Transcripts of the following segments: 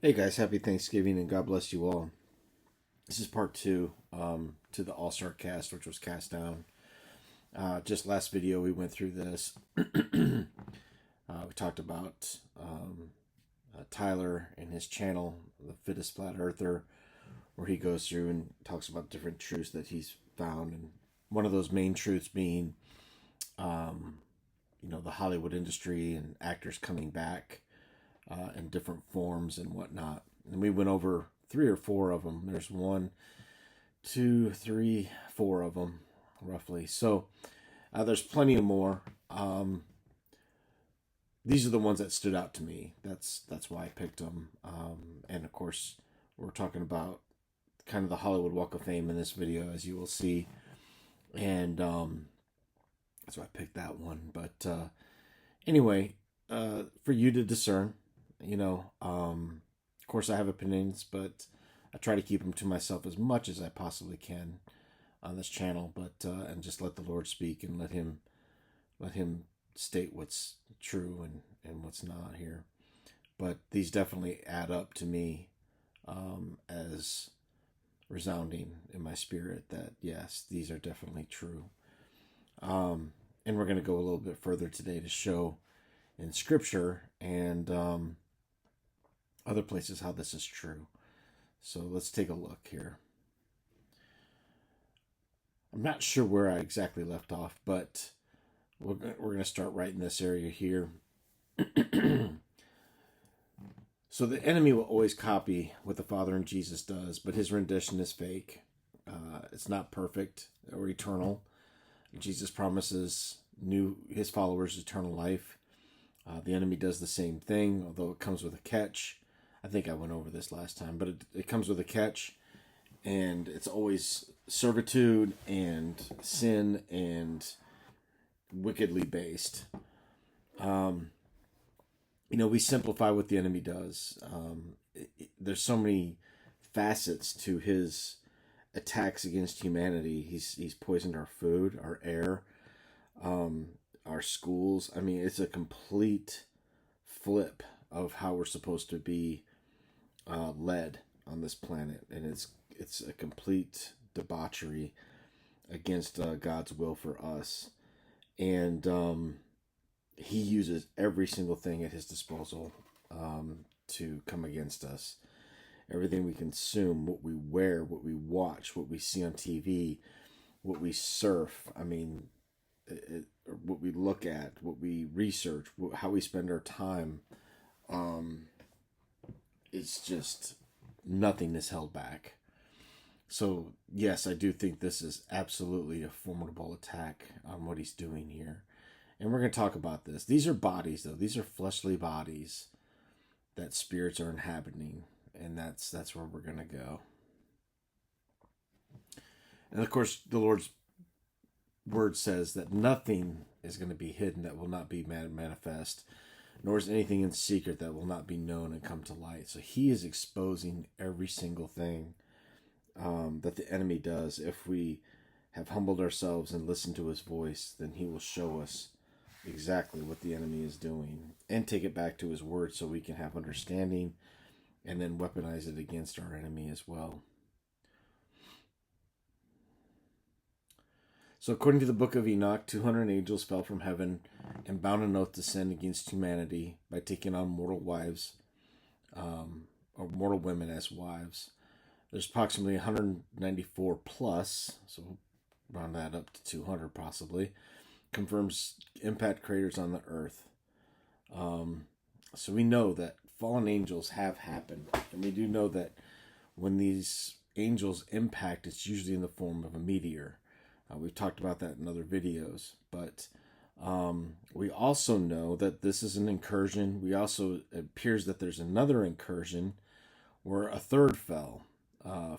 Hey guys, happy Thanksgiving and God bless you all. This is part two to the All Star cast, which was cast down. Just last video, we went through this. We talked about Tyler and his channel, The Fittest Flat Earther, where he goes through and talks about different truths that he's found. And one of those main truths being, the Hollywood industry and actors coming back in different forms and whatnot. And we went over three or four of them. There's one, two, three, four of them, roughly. So there's plenty of more. These are the ones that stood out to me. That's why I picked them. And of course, we're talking about kind of the Hollywood Walk of Fame in this video, as you will see. And so I picked that one. But anyway, for you to discern, of course, I have opinions, but I try to keep them to myself as much as I possibly can on this channel. But and just let the Lord speak and let Him state what's true and what's not here. But these definitely add up to me as resounding in my spirit that yes, these are definitely true. And we're going to go a little bit further today to show in Scripture and other places how this is true. So let's take a look here. I'm not sure where I exactly left off, but we're going to start right in this area here. So the enemy will always copy what the Father and Jesus does, but his rendition is fake. It's not perfect or eternal. Jesus promises his followers eternal life. The enemy does the same thing, although it comes with a catch. I think I went over this last time, but it comes with a catch, and it's always servitude and sin and wickedly based. We simplify what the enemy does. There's so many facets to his attacks against humanity. He's poisoned our food, our air, our schools. I mean, it's a complete flip of how we're supposed to be led on this planet, and it's a complete debauchery against God's will for us. And he uses every single thing at his disposal to come against us. Everything we consume, what we wear, what we watch, what we see on TV, what we surf. I mean, what we look at, what we research, how we spend our time. It's just nothing is held back. So, yes, I do think this is absolutely a formidable attack on what he's doing here. And we're going to talk about this. These are bodies, though. These are fleshly bodies that spirits are inhabiting. And that's where we're going to go. And, of course, the Lord's word says that nothing is going to be hidden that will not be manifest, nor is anything in secret that will not be known and come to light. So he is exposing every single thing that the enemy does. If we have humbled ourselves and listened to his voice, then he will show us exactly what the enemy is doing and take it back to his word so we can have understanding and then weaponize it against our enemy as well. So according to the book of Enoch, 200 angels fell from heaven and bound an oath to sin against humanity by taking on mortal wives, or mortal women as wives. There's approximately 194 plus, so round that up to 200 possibly, confirms impact craters on the earth. So we know that fallen angels have happened, and we do know that when these angels impact, it's usually in the form of a meteor. We've talked about that in other videos, but we also know that this is an incursion. It appears that there's another incursion where a third fell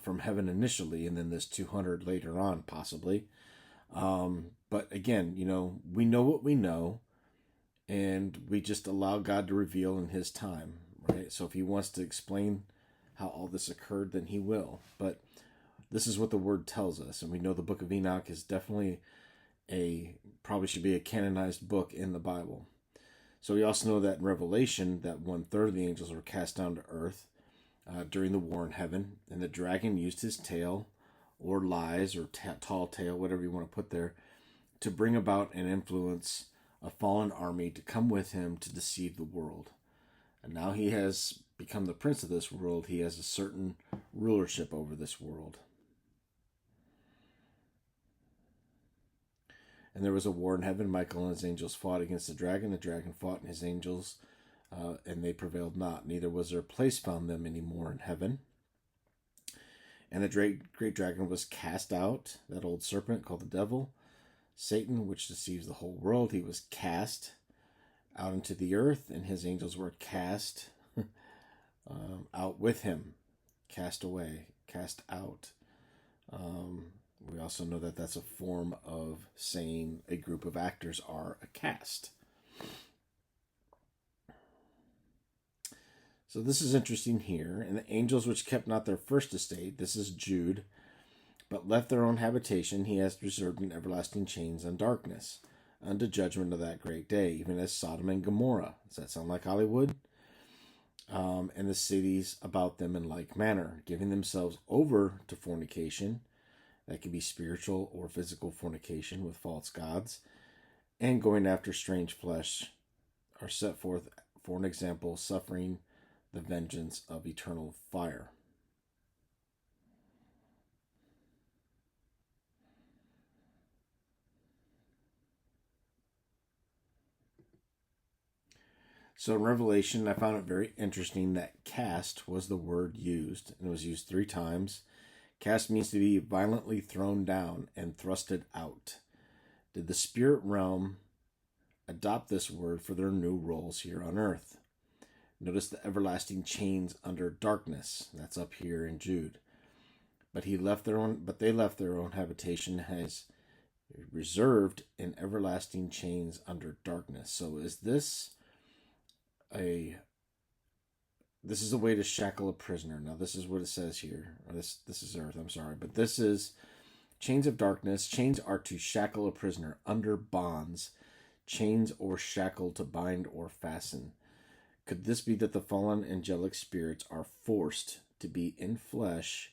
from heaven initially, and then this 200 later on, possibly. But again, we know what we know, and we just allow God to reveal in his time, right? So if he wants to explain how all this occurred, then he will. But this is what the word tells us, and we know the book of Enoch is definitely probably should be a canonized book in the Bible. So we also know that in Revelation that 1/3 of the angels were cast down to earth, during the war in heaven, and the dragon used his tail, or lies, or tall tail, whatever you want to put there, to bring about and influence a fallen army to come with him to deceive the world. And now he has become the prince of this world. He has a certain rulership over this world. And there was a war in heaven. Michael and his angels fought against the dragon. The dragon fought and his angels, and they prevailed not. Neither was there a place found them any more in heaven. And the great dragon was cast out, that old serpent called the devil, Satan, which deceives the whole world. He was cast out into the earth, and his angels were cast out with him, cast away, cast out. We also know that that's a form of saying a group of actors are a cast. So this is interesting here. And the angels which kept not their first estate, this is Jude, but left their own habitation, he has reserved in everlasting chains and darkness, unto judgment of that great day, even as Sodom and Gomorrah. Does that sound like Hollywood? And the cities about them in like manner, giving themselves over to fornication. That could be spiritual or physical fornication with false gods, and going after strange flesh, are set forth for an example, suffering the vengeance of eternal fire. So in Revelation, I found it very interesting that cast was the word used, and it was used 3 times. Cast means to be violently thrown down and thrusted out. Did the spirit realm adopt this word for their new roles here on earth? Notice the everlasting chains under darkness. That's up here in Jude. But they left their own habitation as reserved in everlasting chains under darkness. So is this a way to shackle a prisoner? Now this is what it says here. Or this is earth, I'm sorry. But this is chains of darkness. Chains are to shackle a prisoner under bonds. Chains or shackle to bind or fasten. Could this be that the fallen angelic spirits are forced to be in flesh,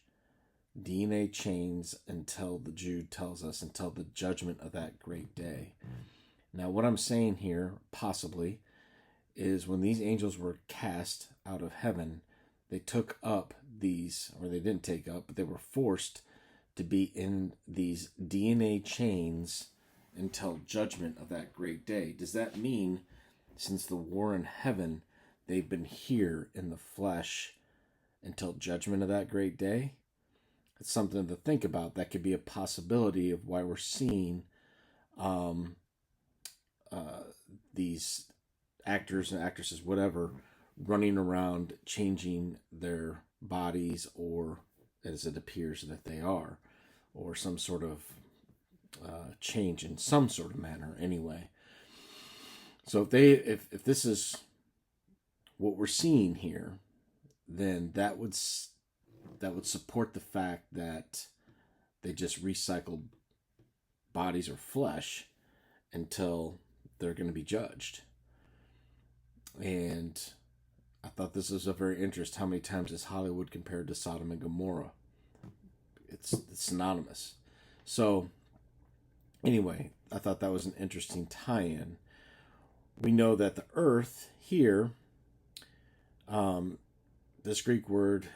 DNA chains, until the Jude tells us, until the judgment of that great day? Now what I'm saying here, possibly, is when these angels were cast out of heaven, they took up these, or they didn't take up, but they were forced to be in these DNA chains until judgment of that great day. Does that mean, since the war in heaven, they've been here in the flesh until judgment of that great day? It's something to think about. That could be a possibility of why we're seeing these actors and actresses, whatever, running around changing their bodies, or as it appears that they are, or some sort of change in some sort of manner anyway. So if this is what we're seeing here, then that would support the fact that they just recycled bodies or flesh until they're going to be judged. And I thought this was a very interesting. How many times is Hollywood compared to Sodom and Gomorrah? It's synonymous. So anyway, I thought that was an interesting tie-in. We know that the earth here, this Greek word,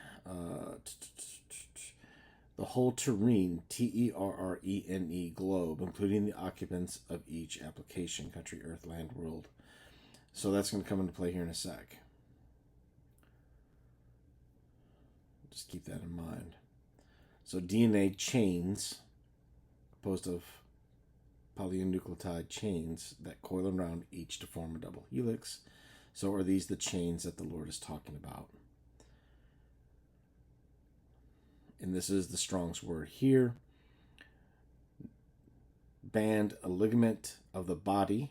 the whole terrene, Terrene, globe, including the occupants of each application, country, earth, land, world. So that's going to come into play here in a sec. Just keep that in mind. So DNA chains, composed of polynucleotide chains that coil around each to form a double helix. So are these the chains that the Lord is talking about? And this is the Strong's word here. Band, a ligament of the body,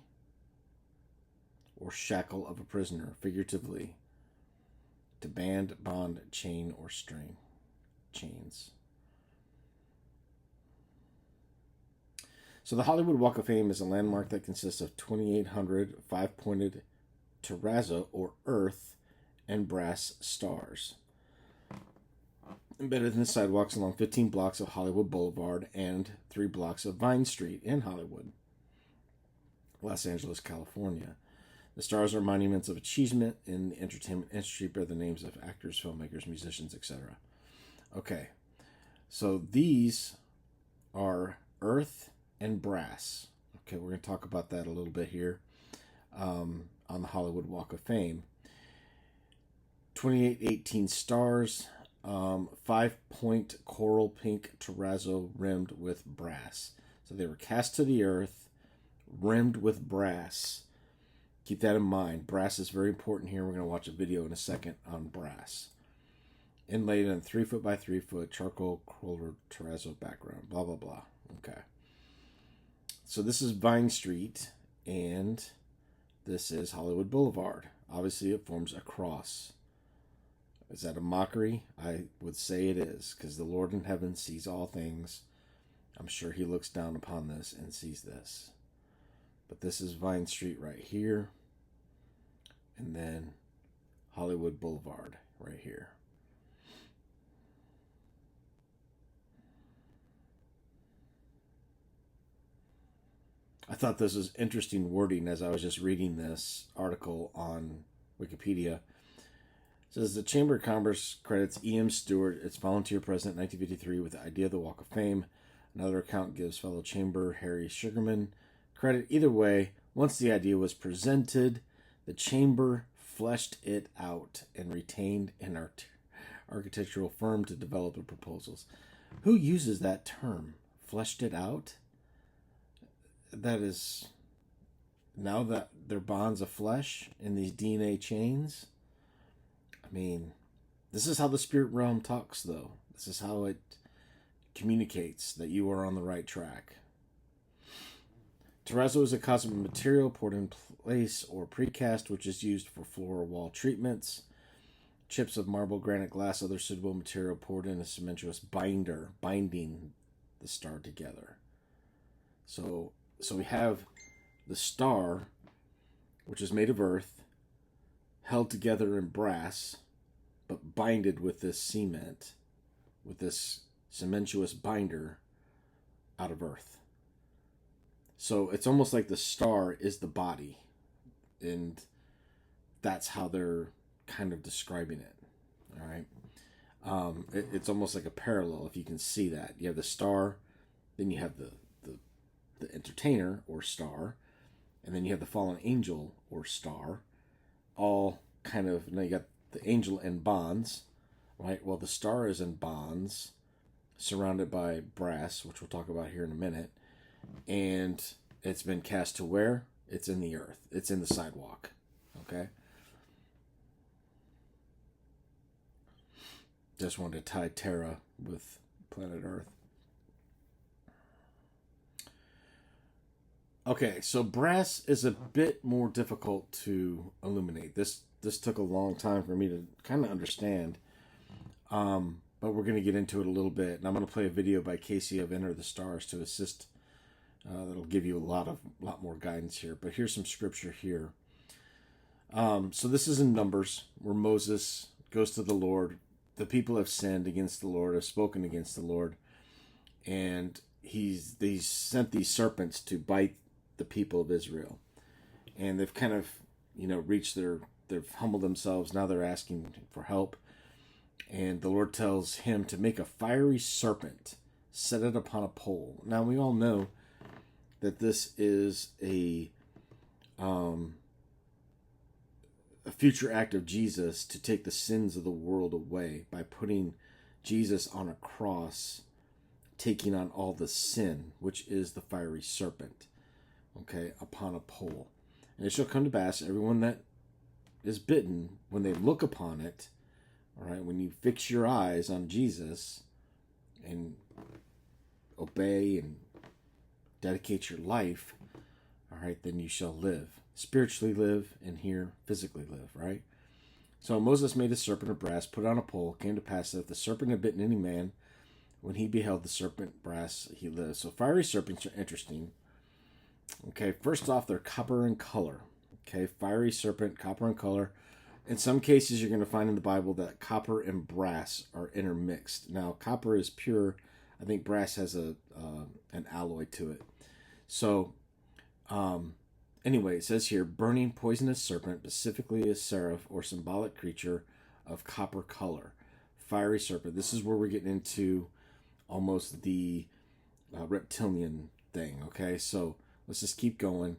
or shackle of a prisoner, figuratively. To band, bond, chain, or string. Chains. So the Hollywood Walk of Fame is a landmark that consists of 2,800 five-pointed terrazzo, or earth, and brass stars. embedded in the sidewalks along 15 blocks of Hollywood Boulevard and 3 blocks of Vine Street in Hollywood, Los Angeles, California. The stars are monuments of achievement in the entertainment industry, bear the names of actors, filmmakers, musicians, etc. Okay, so these are earth and brass. Okay, we're going to talk about that a little bit here on the Hollywood Walk of Fame. 2818 stars, 5-point coral pink terrazzo rimmed with brass. So they were cast to the earth, rimmed with brass. Keep that in mind. Brass is very important here. We're going to watch a video in a second on brass. Inlaid in 3 foot by 3 foot charcoal colored terrazzo background. Blah, blah, blah. Okay. So this is Vine Street, and this is Hollywood Boulevard. Obviously, it forms a cross. Is that a mockery? I would say it is, because the Lord in heaven sees all things. I'm sure he looks down upon this and sees this. But this is Vine Street right here. And then Hollywood Boulevard right here. I thought this was interesting wording as I was just reading this article on Wikipedia. It says the Chamber of Commerce credits E.M. Stewart, its volunteer president in 1953, with the idea of the Walk of Fame. Another account gives fellow Chamber Harry Sugarman credit. Either way, once the idea was presented, the Chamber fleshed it out and retained an architectural firm to develop the proposals. Who uses that term? Fleshed it out? That is, now that they're bonds of flesh in these DNA chains. I mean, this is how the spirit realm talks, though. This is how it communicates that you are on the right track. Terrazzo is a cosmic material poured in place or precast, which is used for floor or wall treatments. Chips of marble, granite, glass, other suitable material poured in a cementitious binder, binding the star together. So we have the star, which is made of earth, held together in brass, but binded with this cement, with this cementitious binder out of earth. So it's almost like the star is the body, and that's how they're kind of describing it. All right, it's almost like a parallel, if you can see that. You have the star, then you have the entertainer or star, and then you have the fallen angel or star, all kind of. Now you got the angel in bonds, right? Well, the star is in bonds, surrounded by brass, which we'll talk about here in a minute. And it's been cast to where? It's in the earth. It's in the sidewalk. Okay? Just wanted to tie Terra with planet Earth. Okay, so brass is a bit more difficult to illuminate. This took a long time for me to kind of understand. But we're going to get into it a little bit. And I'm going to play a video by Casey of Enter the Stars to assist. That'll give you a lot more guidance here. But here's some scripture here. So this is in Numbers, where Moses goes to the Lord. The people have sinned against the Lord, have spoken against the Lord. And they sent these serpents to bite the people of Israel. And they've kind of, reached they've humbled themselves. Now they're asking for help. And the Lord tells him to make a fiery serpent, set it upon a pole. Now we all know that this is a future act of Jesus to take the sins of the world away by putting Jesus on a cross, taking on all the sin, which is the fiery serpent, okay, upon a pole. And it shall come to pass, everyone that is bitten, when they look upon it, all right, when you fix your eyes on Jesus and obey and dedicate your life, all right, then you shall live. Spiritually live, and here physically live, right? So Moses made a serpent of brass, put it on a pole. It came to pass that if the serpent had bitten any man, when he beheld the serpent brass, he lived. So fiery serpents are interesting. Okay, first off, they're copper in color. Okay, fiery serpent, copper in color. In some cases, you're going to find in the Bible that copper and brass are intermixed. Now, copper is pure. I think brass has an alloy to it. So, anyway, it says here, burning poisonous serpent, specifically a seraph or symbolic creature of copper color. Fiery serpent. This is where we're getting into almost the reptilian thing. Okay, so let's just keep going.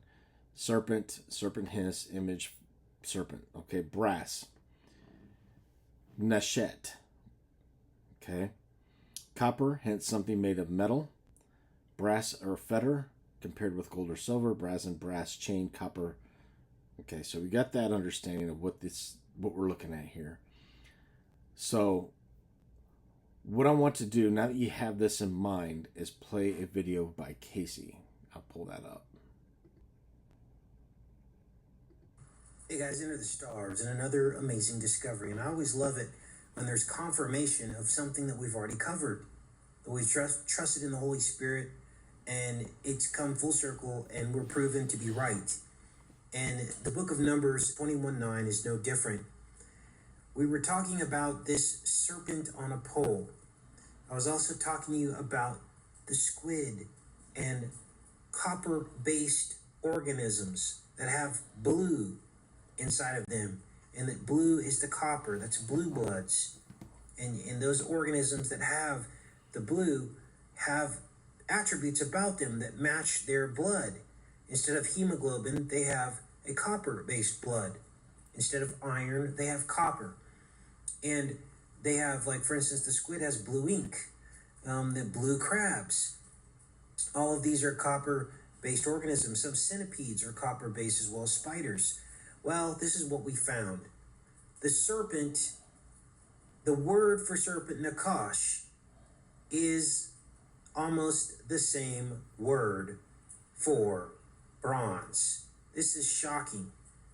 Serpent, serpent hiss, image, serpent. Okay, brass. Neshet. Okay. Copper, hence something made of metal. Brass or fetter, compared with gold or silver. Brass and brass chain, copper. Okay, so we got that understanding of what we're looking at here. So what I want to do, now that you have this in mind, is play a video by Casey. I'll pull that up. Hey guys, Enter the Stars and another amazing discovery. And I always love it when there's confirmation of something that we've already covered. That we've trusted in the Holy Spirit and it's come full circle and we're proven to be right. And the book of Numbers 21:9 is no different. We were talking about this serpent on a pole. I was also talking to you about the squid and copper-based organisms that have blue inside of them, and that blue is the copper. That's blue bloods, and those organisms that have the blue have attributes about them that match their blood. Instead of hemoglobin, they have a copper-based blood. Instead of iron, they have copper. And they have, like, for instance, the squid has blue ink, the blue crabs. All of these are copper-based organisms. Some centipedes are copper-based as well as spiders. Well, this is what we found. The serpent, the word for serpent, nakash, is almost the same word for bronze. This is shocking.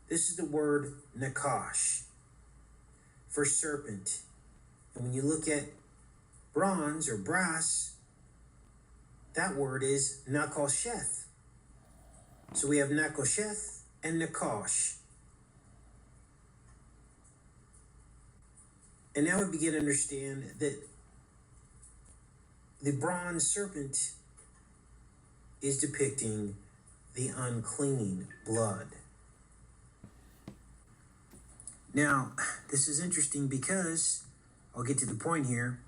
This is the word nakash for serpent. And when you look at bronze or brass, that word is nakosheth. So we have nakosheth and nakash. And now we begin to understand that the bronze serpent is depicting the unclean blood. Now, this is interesting because, I'll get to the point here,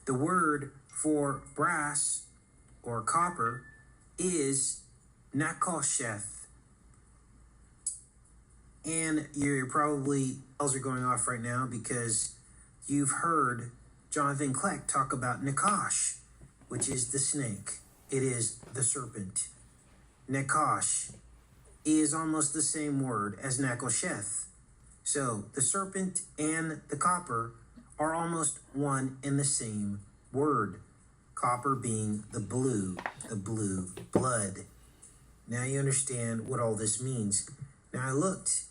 the word for brass or copper is nakosheth. And your probably bells are going off right now because you've heard Jonathan Kleck talk about Nakash, which is the snake. It is the serpent. Nakash is almost the same word as Nakosheth. So the serpent and the copper are almost one and the same word. Copper being the blue blood. Now you understand what all this means. Now I looked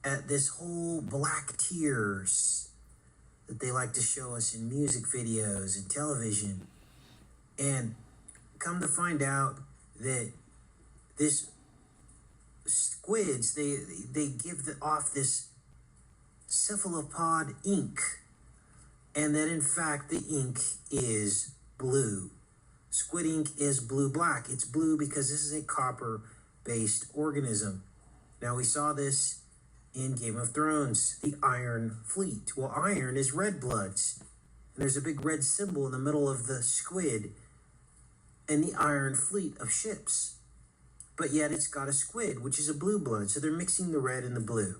at this whole black tears that they like to show us in music videos and television. And come to find out that this squids, they give off this cephalopod ink. And that in fact the ink is blue. Squid ink is blue-black. It's blue because this is a copper-based organism. Now we saw this in Game of Thrones, the Iron Fleet. Well, iron is red bloods. And there's a big red symbol in the middle of the squid and the Iron Fleet of ships. But yet it's got a squid, which is a blue blood. So they're mixing the red and the blue.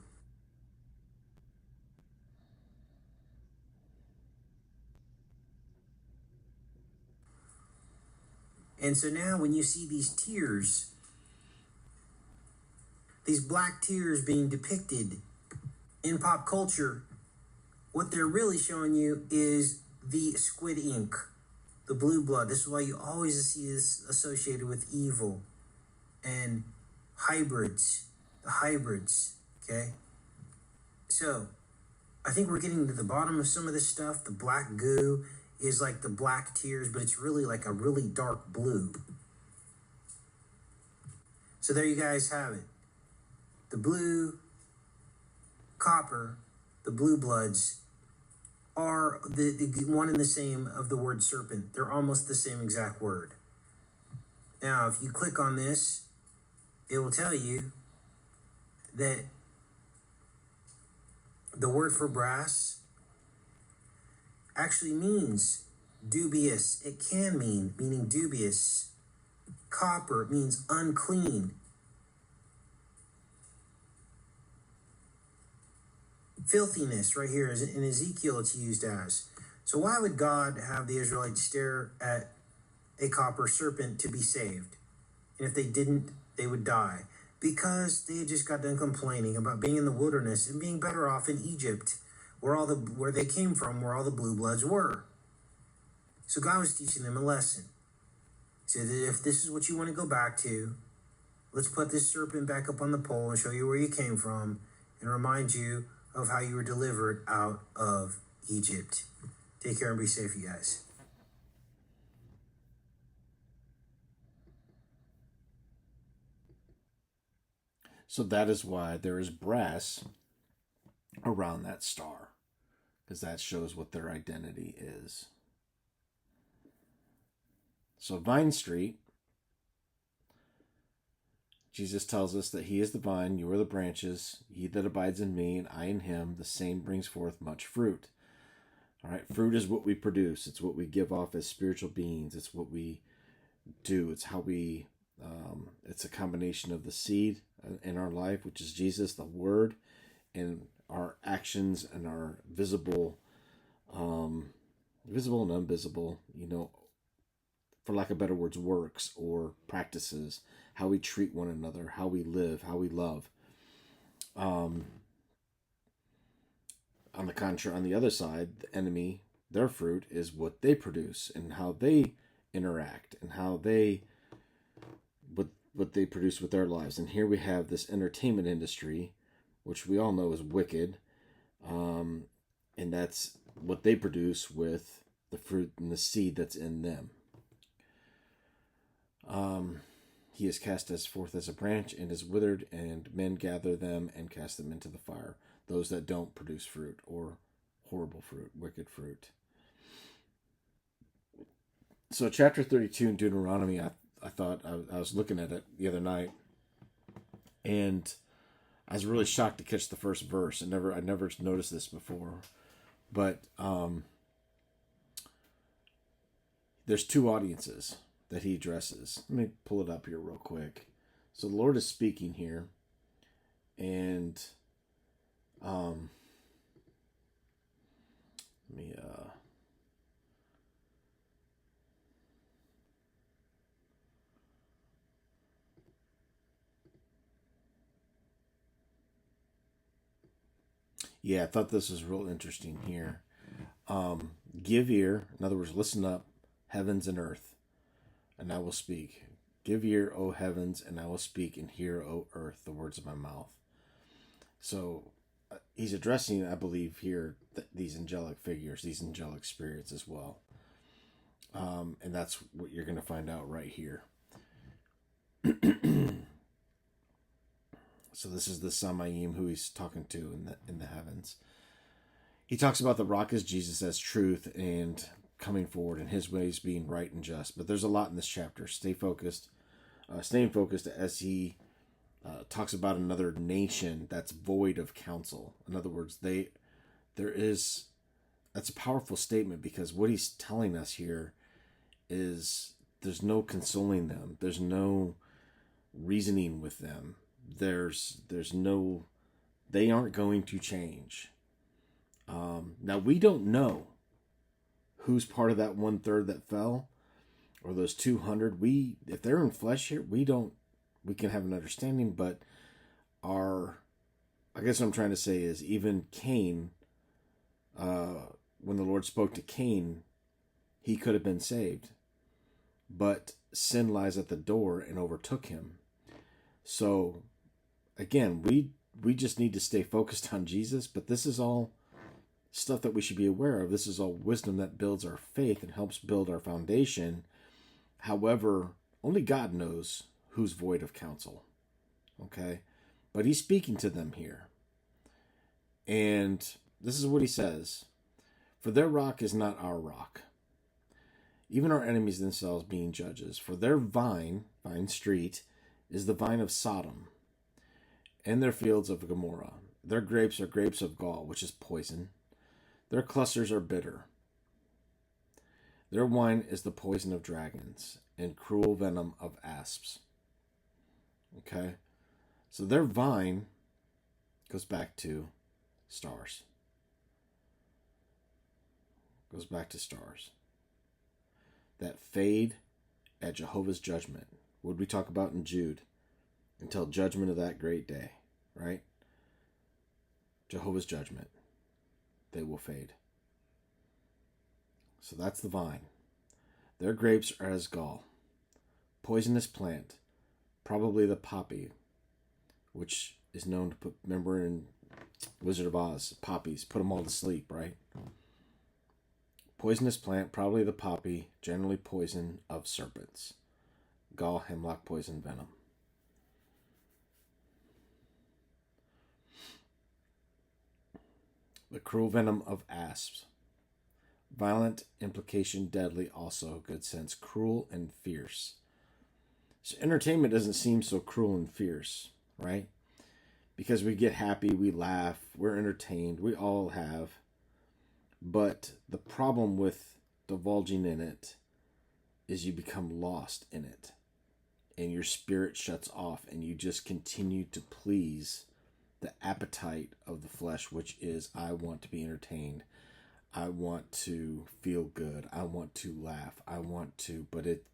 And so now when you see these tears, these black tears being depicted in pop culture, what they're really showing you is the squid ink, the blue blood. This is why you always see this associated with evil and hybrids, the hybrids, okay? So I think we're getting to the bottom of some of this stuff. The black goo is like the black tears, but it's really like a really dark blue. So there you guys have it. The blue copper, the blue bloods, are the one and the same of the word serpent. They're almost the same exact word. Now, if you click on this, it will tell you that the word for brass actually means dubious. It can mean, meaning dubious. Copper means unclean. Filthiness, right here, is in Ezekiel, it's used as. So why would God have the Israelites stare at a copper serpent to be saved? And if they didn't, they would die. Because they had just got done complaining about being in the wilderness and being better off in Egypt, where they came from, where all the blue bloods were. So God was teaching them a lesson. He said that if this is what you want to go back to, let's put this serpent back up on the pole and show you where you came from and remind you of how you were delivered out of Egypt. Take care and be safe, you guys. So that is why there is brass around that star, because that shows what their identity is. So Vine Street, Jesus tells us that he is the vine, you are the branches. He that abides in me and I in him, the same brings forth much fruit. All right, fruit is what we produce. It's what we give off as spiritual beings. It's what we do. It's how we, it's a combination of the seed in our life, which is Jesus, the Word, and our actions and our visible and invisible, for lack of better words, works or practices, how we treat one another, how we live, how we love. On the contrary, on the other side, the enemy, their fruit is what they produce and how they interact and how they, what they produce with their lives. And here we have this entertainment industry, which we all know is wicked. And that's what they produce with the fruit and the seed that's in them. He is cast as forth as a branch and is withered, and men gather them and cast them into the fire. Those that don't produce fruit, or horrible fruit, wicked fruit. So chapter 32 in Deuteronomy, I thought, I was looking at it the other night, and I was really shocked to catch the first verse. I never noticed this before, but there's two audiences that he addresses. Let me pull it up here real quick. So the Lord is speaking here, and let me I thought this was real interesting here. Give ear, in other words, listen up, heavens and earth, and I will speak. Give ear, O heavens, and I will speak, and hear, O earth, the words of my mouth. So he's addressing, I believe, here these angelic figures, these angelic spirits as well. And that's what you're going to find out right here. So this is the Samayim who he's talking to in the heavens. He talks about the rock as Jesus as truth and coming forward and his ways being right and just. But there's a lot in this chapter. Staying focused as he talks about another nation that's void of counsel. In other words, that's a powerful statement, because what he's telling us here is there's no consoling them. There's no reasoning with them. There's no, they aren't going to change. Now we don't know who's part of that 1/3 that fell, or those 200. If they're in flesh here, we can have an understanding, but I guess what I'm trying to say is, even Cain, when the Lord spoke to Cain, he could have been saved, but sin lies at the door and overtook him. So again, we just need to stay focused on Jesus, but this is all stuff that we should be aware of. This is all wisdom that builds our faith and helps build our foundation. However, only God knows who's void of counsel. Okay? But he's speaking to them here. And this is what he says: "For their rock is not our rock, even our enemies themselves being judges. For their vine street, is the vine of Sodom, and their fields of Gomorrah. Their grapes are grapes of gall, which is poison. Their clusters are bitter. Their wine is the poison of dragons, and cruel venom of asps." Okay? So their vine goes back to stars. Goes back to stars that fade at Jehovah's judgment. What we talk about in Jude? Until judgment of that great day, right? Jehovah's judgment. They will fade. So that's the vine. Their grapes are as gall. Poisonous plant. Probably the poppy, which is known to put, remember in Wizard of Oz, poppies, put them all to sleep, right? Poisonous plant, probably the poppy, generally poison of serpents. Gall, hemlock, poison, venom. The cruel venom of asps. Violent, implication, deadly, also, good sense, cruel and fierce. So entertainment doesn't seem so cruel and fierce, right? Because we get happy, we laugh, we're entertained, we all have. But the problem with divulging in it is you become lost in it. And your spirit shuts off and you just continue to please the appetite of the flesh, which is, I want to be entertained. I want to feel good. I want to laugh. But it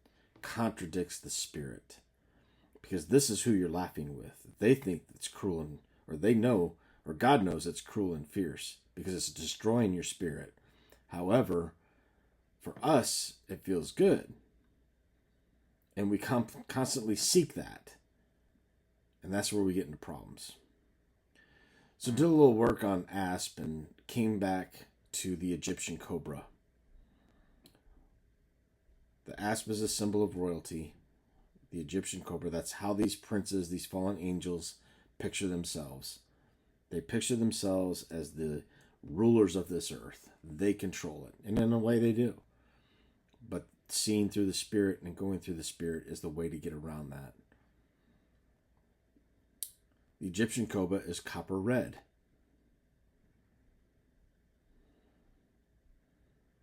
contradicts the spirit. Because this is who you're laughing with. They think it's cruel or they know, or God knows it's cruel and fierce because it's destroying your spirit. However, for us, it feels good. And we constantly seek that. And that's where we get into problems. So did a little work on asp and came back to the Egyptian cobra. The asp is a symbol of royalty. The Egyptian cobra, that's how these princes, these fallen angels, picture themselves. They picture themselves as the rulers of this earth. They control it. And in a way they do. But seeing through the spirit and going through the spirit is the way to get around that. The Egyptian cobra is copper red.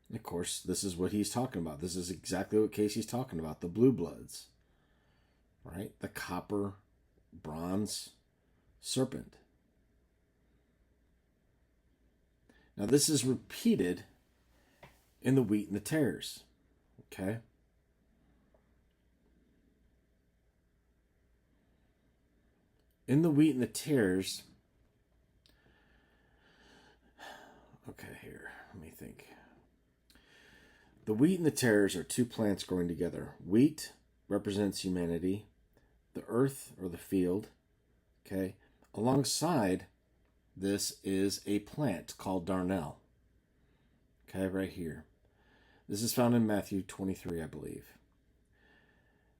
And of course, this is what he's talking about. This is exactly what Casey's talking about. The blue bloods. Right? The copper, bronze serpent. Now this is repeated in the wheat and the tares. Okay? In the wheat and the tares. Okay, here. Let me think. The wheat and the tares are two plants growing together. Wheat represents humanity. The earth or the field. Okay? Alongside this is a plant called darnel. Okay, right here. This is found in Matthew 23, I believe.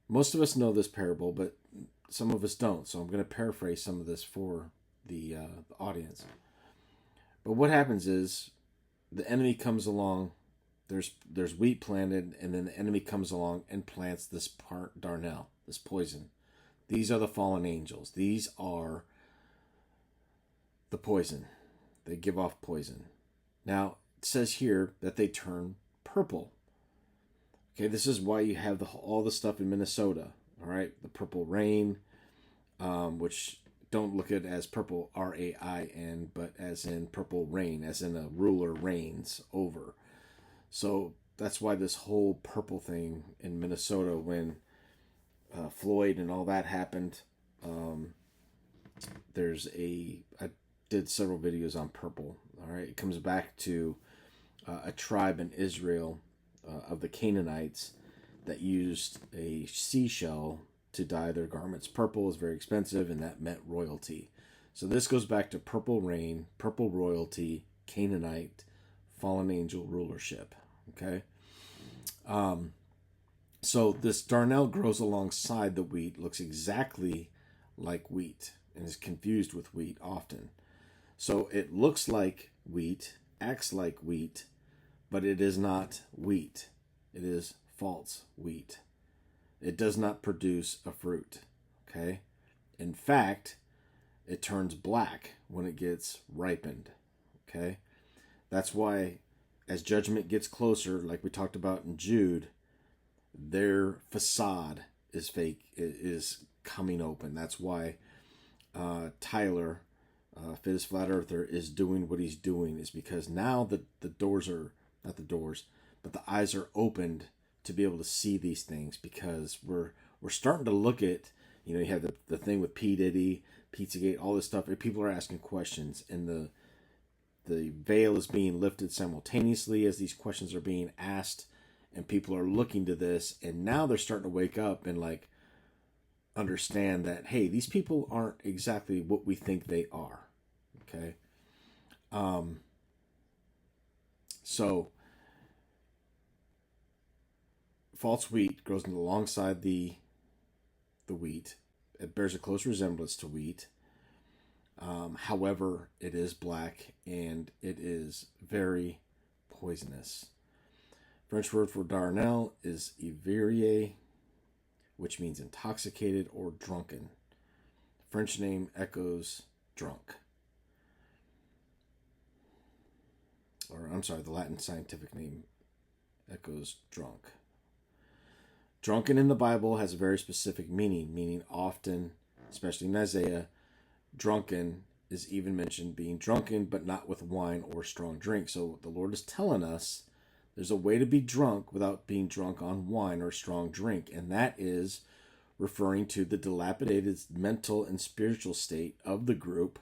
Most of us know this parable, but some of us don't. So I'm going to paraphrase some of this for the audience. But what happens is the enemy comes along. There's wheat planted, and then the enemy comes along and plants this part darnel, this poison. These are the fallen angels. These are the poison. They give off poison. Now, it says here that they turn purple. Okay, this is why you have all the stuff in Minnesota. All right, the purple rain, which don't look at it as purple R-A-I-N, but as in purple rain, as in a ruler reigns over. So that's why this whole purple thing in Minnesota, when Floyd and all that happened, I did several videos on purple. All right, it comes back to a tribe in Israel of the Canaanites that used a seashell to dye their garments. Purple is very expensive, and that meant royalty. So this goes back to purple rain, purple royalty, Canaanite, fallen angel rulership. Okay. So this darnel grows alongside the wheat, looks exactly like wheat, and is confused with wheat often. So it looks like wheat, acts like wheat, but it is not wheat. It is false wheat. It does not produce a fruit. Okay? In fact, it turns black when it gets ripened. Okay? That's why as judgment gets closer, like we talked about in Jude, their facade is fake, is coming open. That's why Tyler, Fizz Flat Earther, is doing what he's doing, is because now the doors are, not the doors, but the eyes are opened to be able to see these things, because we're starting to look at, you have the thing with P. Diddy, Pizzagate, all this stuff, and people are asking questions, and the veil is being lifted simultaneously as these questions are being asked, and people are looking to this, and now they're starting to wake up and like understand that, hey, these people aren't exactly what we think they are. Okay. So false wheat grows alongside the wheat. It bears a close resemblance to wheat. However, it is black and it is very poisonous. French word for darnel is ivrier, which means intoxicated or drunken. French name echoes drunk. Or, I'm sorry, the Latin scientific name echoes drunk. Drunken in the Bible has a very specific meaning often, especially in Isaiah, drunken is even mentioned being drunken, but not with wine or strong drink. So the Lord is telling us there's a way to be drunk without being drunk on wine or strong drink, and that is referring to the dilapidated mental and spiritual state of the group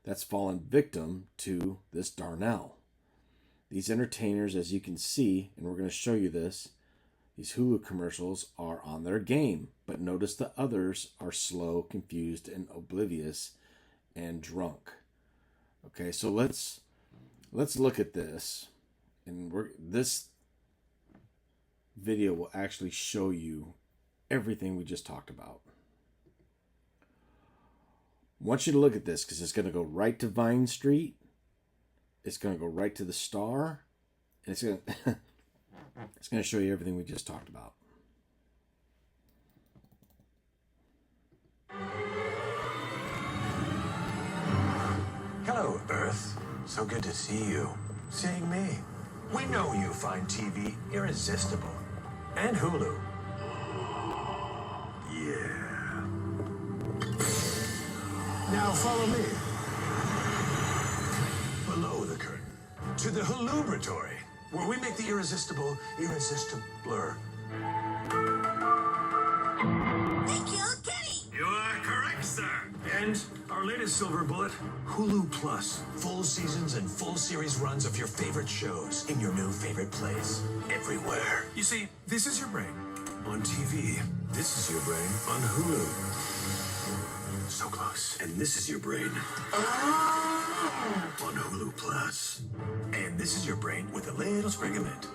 that's fallen victim to this darnel. These entertainers, as you can see, and we're going to show you this, these Hulu commercials are on their game, but notice the others are slow, confused, and oblivious and drunk. Okay, so let's look at this, and this video will actually show you everything we just talked about. I want you to look at this because it's going to go right to Vine Street. It's going to go right to the Star, and it's going to it's going to show you everything we just talked about. Hello, Earth. So good to see you. Seeing me. We know you find TV irresistible. And Hulu. Yeah. Now follow me. Below the curtain. To the Hulubratory, where we make the irresistible irresistibler. They killed Kenny! You are correct, sir. And our latest silver bullet, Hulu Plus. Full seasons and full series runs of your favorite shows in your new favorite place. Everywhere. You see, this is your brain on TV. This is your brain on Hulu. So close. And this is your brain on Hulu Plus. And this is your brain with a little sprig of mint.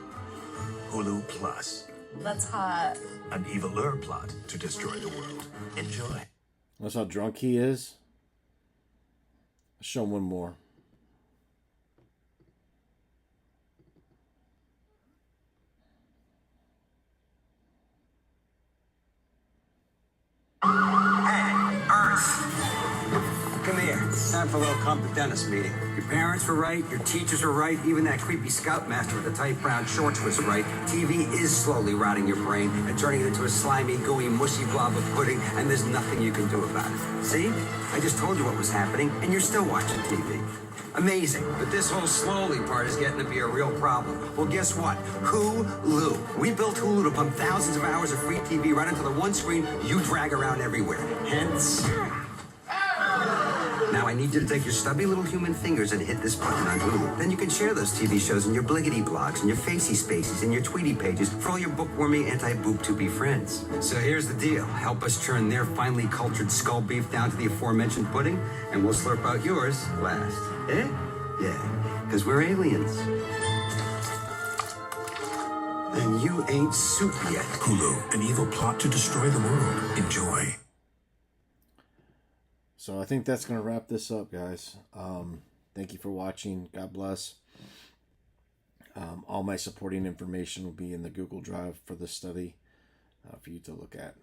Hulu Plus. That's hot. An eviler plot to destroy the world. Enjoy. Notice how drunk he is. Let's show him one more. Hey, Earth. Come here. Time for a little come to dentist meeting. Your parents were right, your teachers were right, even that creepy scoutmaster with the tight brown shorts was right. TV is slowly rotting your brain and turning it into a slimy, gooey, mushy blob of pudding, and there's nothing you can do about it. See? I just told you what was happening, and you're still watching TV. Amazing. But this whole slowly part is getting to be a real problem. Well, guess what? Hulu. We built Hulu to pump thousands of hours of free TV right into the one screen you drag around everywhere. Hence... Now I need you to take your stubby little human fingers and hit this button on Hulu. Then you can share those TV shows in your bliggity blogs and your facey spaces and your tweety pages for all your bookwormy anti-boob-tubey friends. So here's the deal. Help us churn their finely cultured skull beef down to the aforementioned pudding, and we'll slurp out yours last. Eh? Yeah, because we're aliens. And you ain't soup yet. Hulu, an evil plot to destroy the world. Enjoy. So I think that's going to wrap this up, guys. Thank you for watching. God bless. All my supporting information will be in the Google Drive for the study for you to look at.